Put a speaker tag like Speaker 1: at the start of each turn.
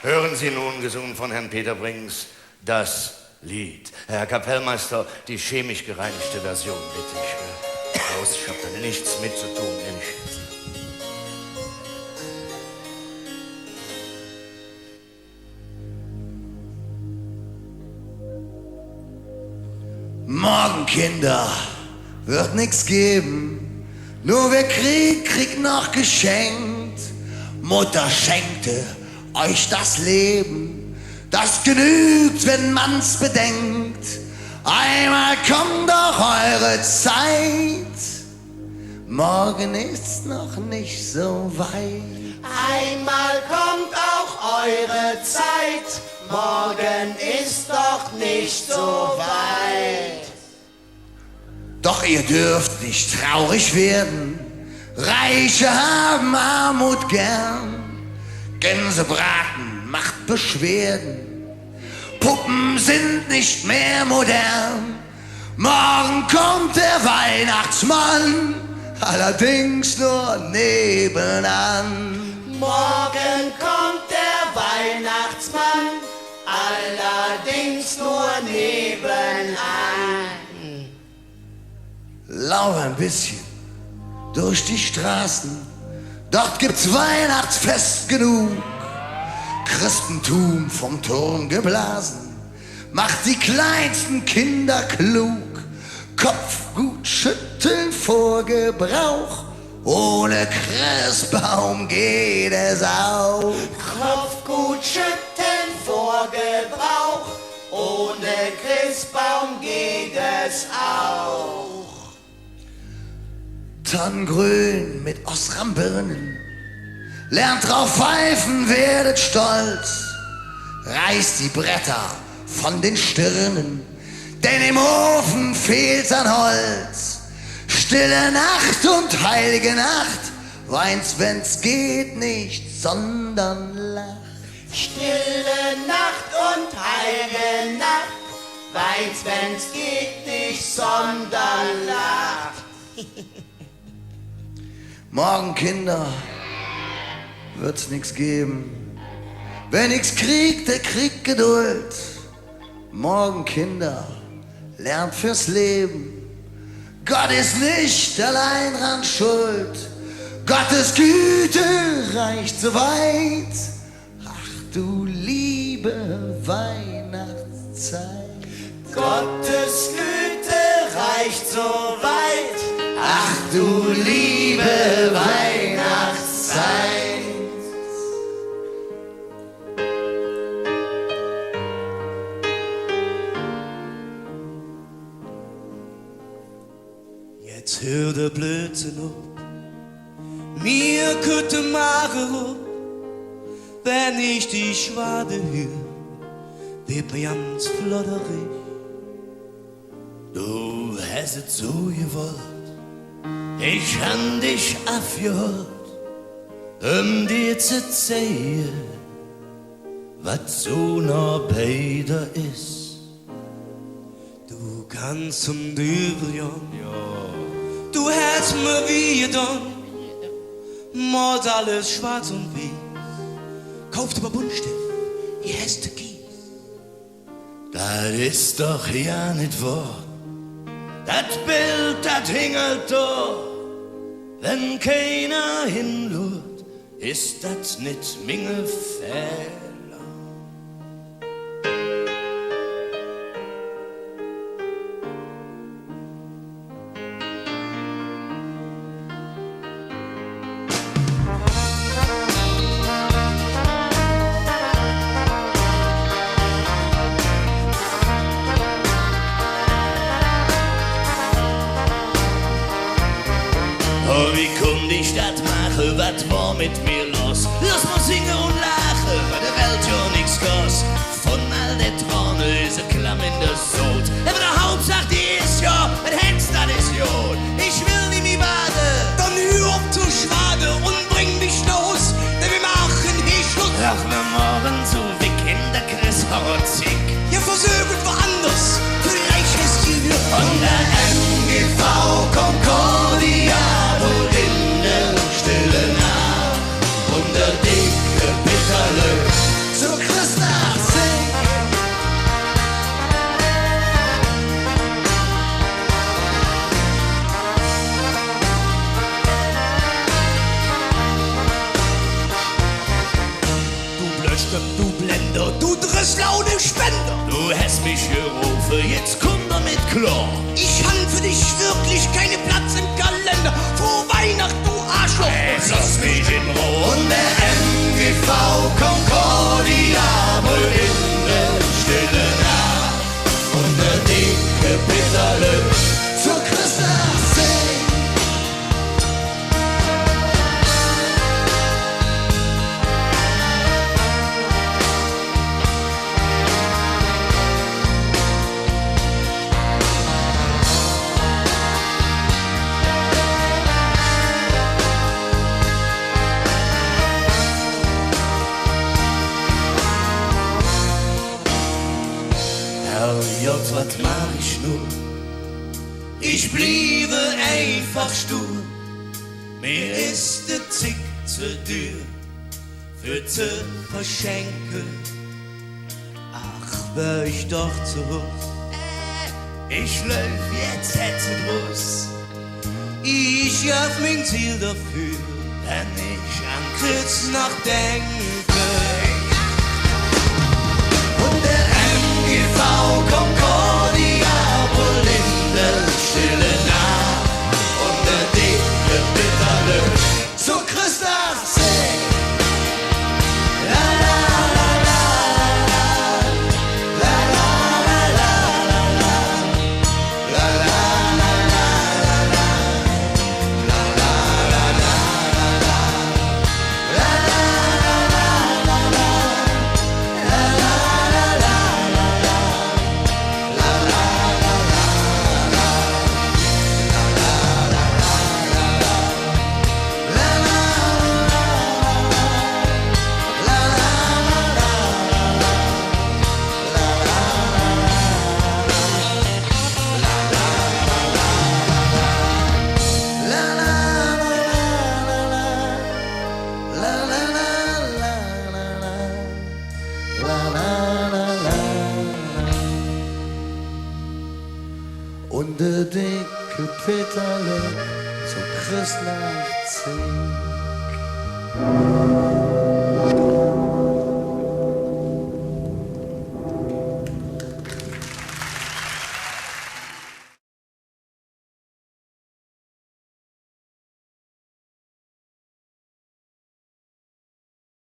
Speaker 1: Hören Sie nun, gesungen von Herrn Peter Brings, das Lied. Herr Kapellmeister, die chemisch gereinigte Version, bitte ich. Los, ich hab da nichts mit zu tun, nichts.
Speaker 2: Morgen, Kinder, wird nix geben, nur wer kriegt noch geschenkt. Mutter schenkte euch das Leben, das genügt, wenn man's bedenkt. Einmal kommt doch eure Zeit, morgen ist noch nicht so weit.
Speaker 3: Einmal kommt auch eure Zeit, morgen ist doch nicht so weit.
Speaker 2: Doch ihr dürft nicht traurig werden, Reiche haben Armut gern. Gänsebraten macht Beschwerden, Puppen sind nicht mehr modern. Morgen kommt der Weihnachtsmann, allerdings nur nebenan.
Speaker 3: Morgen kommt der Weihnachtsmann, allerdings nur nebenan.
Speaker 2: Lauf ein bisschen durch die Straßen, dort gibt's Weihnachtsfest genug. Christentum vom Turm geblasen, macht die kleinsten Kinder klug. Kopf gut schütteln vor Gebrauch, ohne Christbaum geht es auch.
Speaker 3: Kopf gut schütteln vor Gebrauch, ohne Christbaum geht es auch.
Speaker 2: Tannengrün mit Osram-Birnen, lernt drauf pfeifen, werdet stolz. Reißt die Bretter von den Stirnen, denn im Ofen fehlt's an Holz. Stille Nacht und heilige Nacht, weinst, wenn's geht nicht, sondern lacht.
Speaker 3: Stille Nacht und heilige Nacht, weinst, wenn's geht nicht, sondern lacht.
Speaker 2: Morgen, Kinder, wird's nix geben. Wer nix kriegt, der kriegt Geduld. Morgen, Kinder, lernt fürs Leben. Gott ist nicht allein dran schuld. Gottes Güte reicht so weit. Ach du liebe Weihnachtszeit.
Speaker 3: Gottes Güte reicht so weit.
Speaker 2: Ach du liebe Weihnachtszeit.
Speaker 4: Jetzt hör der Blödsinn auf, mir könnte machen auf, wenn ich die Schwade hör, wird mir ganz flotterig. Du hast es so gewollt, ich han dich abgehört, dir zu sehen, was so noch beider ist. Du kannst zum Dübel, ja. Du hast mir wie getan, malt alles schwarz und weiß, kauft aber Buntstift, ihr hast Kies. Das ist doch ja nicht wahr. Das Bild, das hingelt da, wenn keiner hinschaut, ist das nicht minge Fehler. Oh, wie konnte ich das machen, was war mit mir los? Lass mal singen und lachen, weil der Welt ja nichts kostet. Von all der Träne ist ein Klamm in der Sod. Aber der Hauptsache, die ist ja, ein Hens, das ist ja. Ich will nicht mehr warten. Dann hör auf zu schwade und bring mich los, denn wir machen hier Schluss. Ach, wir morgen so wie Kinder, Chris Horzig. Ja, versuchen woanders, vielleicht ist die Glück. Von der MGV Concordia, Stille Nacht und der dicke Bitterle zur
Speaker 3: Verschwender.
Speaker 4: Du hast mich gerufen, jetzt komm damit klar.
Speaker 3: Ich han für dich wirklich keinen Platz im Kalender. Frohe Weihnacht, du Arschloch.
Speaker 4: Jetzt lass mich in Ruhe.
Speaker 2: Und der MGV Concordia brüllt in der Stille nach. Und der dicke Peterle zur Christachsee.
Speaker 4: Herrgott, was mach ich nur? Ich bliebe einfach stur. Mir ist der Zick zu dür für zu verschenken. Ach, wär ich doch zu Hus. Ich läuf jetzt Hetzenbus. Ich hab mein Ziel dafür, wenn ich an Kritz nachdenke.
Speaker 2: Und der MGV Concordia brüllt in der Stille nach. Und der dicke Peterle zur Christachsee. La la la la la la la la la la la Und der dicke Peterle zur Christnacht singt.